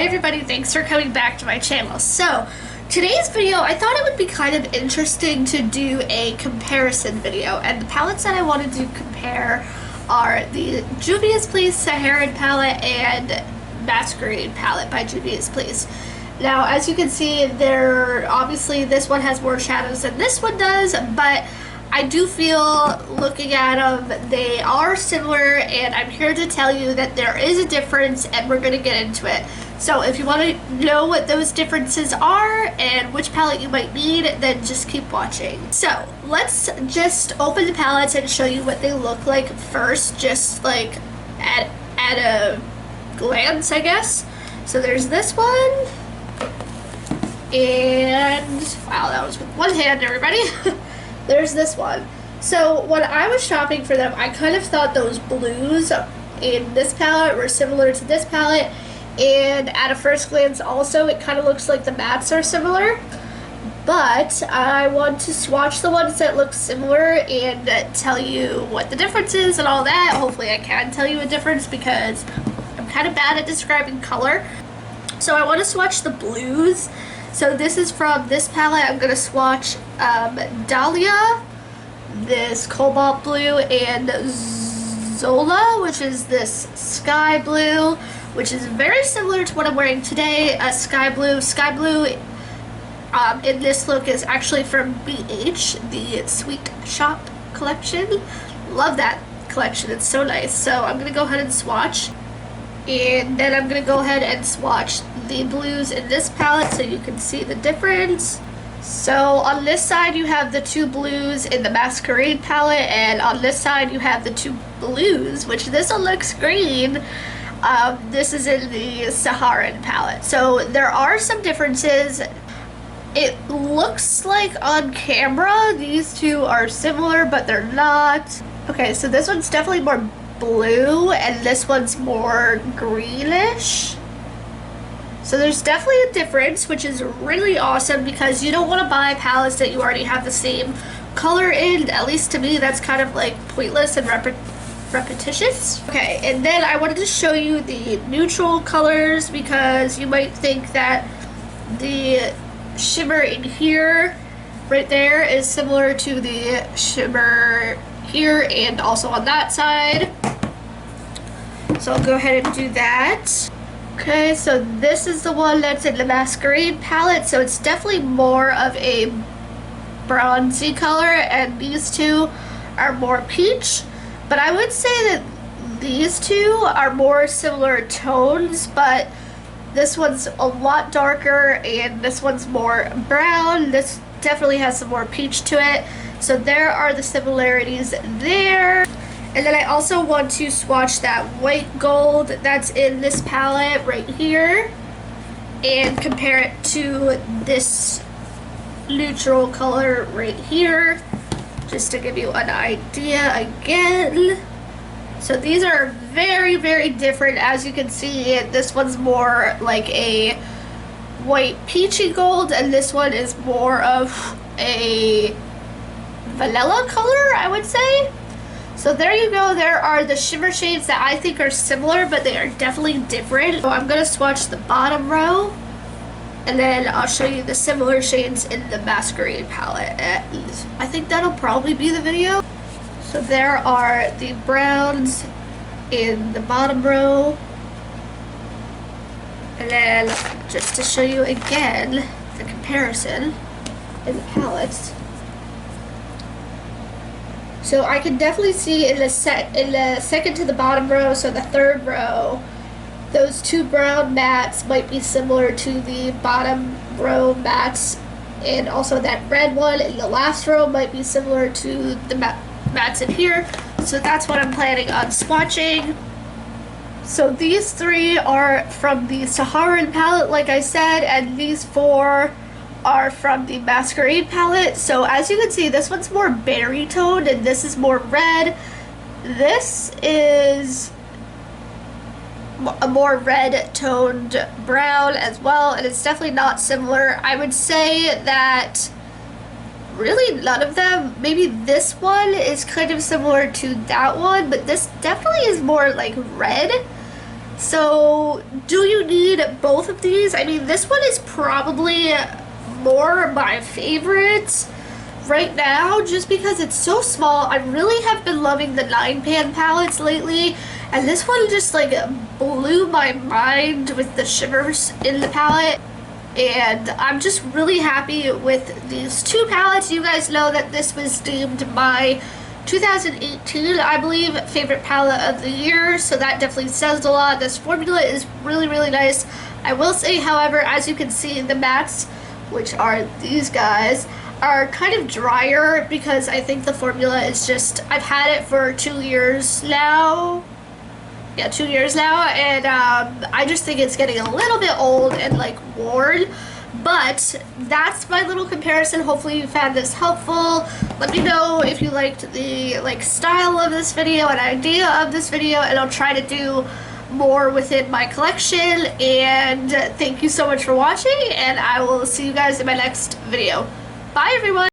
Hi everybody, thanks for coming back to my channel. So, today's video, I thought it would be kind of interesting to do a comparison video, and the palettes that I wanted to compare are the Juvia's Place Saharan palette and Masquerade palette by Juvia's Place. Now, as you can see, obviously this one has more shadows than this one does, but I do feel, looking at them, they are similar, and I'm here to tell you that there is a difference, and we're going to get into it. So if you want to know what those differences are and which palette you might need, then just keep watching. So let's just open the palettes and show you what they look like first, just like at a glance, I guess. So there's this one, and wow, that was with one hand, everybody. There's this one. So when I was shopping for them, I kind of thought those blues in this palette were similar to this palette, and at a first glance also it kind of looks like the mattes are similar, but I want to swatch the ones that look similar and tell you what the difference is and all that. Hopefully I can tell you a difference because I'm kind of bad at describing color. So I want to swatch the blues. So this is from this palette. I'm going to swatch Dahlia, this cobalt blue, and Zola, which is this sky blue, which is very similar to what I'm wearing today, a sky blue. Sky blue in this look is actually from BH, the Sweet Shop collection. Love that collection, it's so nice. So I'm going to go ahead and swatch. And then I'm going to go ahead and swatch the blues in this palette so you can see the difference. So on this side you have the two blues in the Masquerade palette, and on this side you have the two blues, which this one looks green. This is in the Saharan palette. So there are some differences. It looks like on camera these two are similar, but they're not. Okay, so this one's definitely more blue and this one's more greenish. So there's definitely a difference, which is really awesome because you don't want to buy palettes that you already have the same color in. At least to me, that's kind of like pointless and repetitious. Okay, and then I wanted to show you the neutral colors because you might think that the shimmer in here, right there, is similar to the shimmer here and also on that side. So I'll go ahead and do that. Okay, so this is the one that's in the Masquerade palette, so it's definitely more of a bronzy color, and these two are more peach. But I would say that these two are more similar tones, but this one's a lot darker and this one's more brown. This definitely has some more peach to it. So there are the similarities there. And then I also want to swatch that white gold that's in this palette right here and compare it to this neutral color right here, just to give you an idea again. So these are very, very different. As you can see, this one's more like a white peachy gold, and this one is more of a vanilla color, I would say. So there you go. There are the shimmer shades that I think are similar, but they are definitely different. So I'm going to swatch the bottom row, and then I'll show you the similar shades in the Masquerade palette. And I think that'll probably be the video. So there are the browns in the bottom row. And then just to show you again the comparison in the palettes. So I can definitely see in the second to the bottom row, so the third row, those two brown mattes might be similar to the bottom row mattes, and also that red one in the last row might be similar to the mattes in here. So that's what I'm planning on swatching. So these three are from the Saharan palette, like I said, and these four are from the Masquerade palette. So as you can see, this one's more berry toned and this is more red. This is a more red toned brown as well, and it's definitely not similar. I would say that really none of them. Maybe this one is kind of similar to that one, but this definitely is more like red. So, do you need both of these? I mean, this one is probably more my favorite right now just because it's so small. I really have been loving the 9-pan palettes lately, and this one just like blew my mind with the shimmers in the palette. And I'm just really happy with these two palettes. You guys know that this was deemed my 2018, I believe, favorite palette of the year, so that definitely says a lot. This formula is really, really nice. I will say, however, as you can see, the mattes, which are these guys, are kind of drier because I think the formula is just, I've had it for 2 years now. Yeah, 2 years now, and I just think it's getting a little bit old and like worn. But that's my little comparison. Hopefully you found this helpful. Let me know if you liked the like style of this video and idea of this video, and I'll try to do more within my collection. And thank you so much for watching, and I will see you guys in my next video. Bye everyone!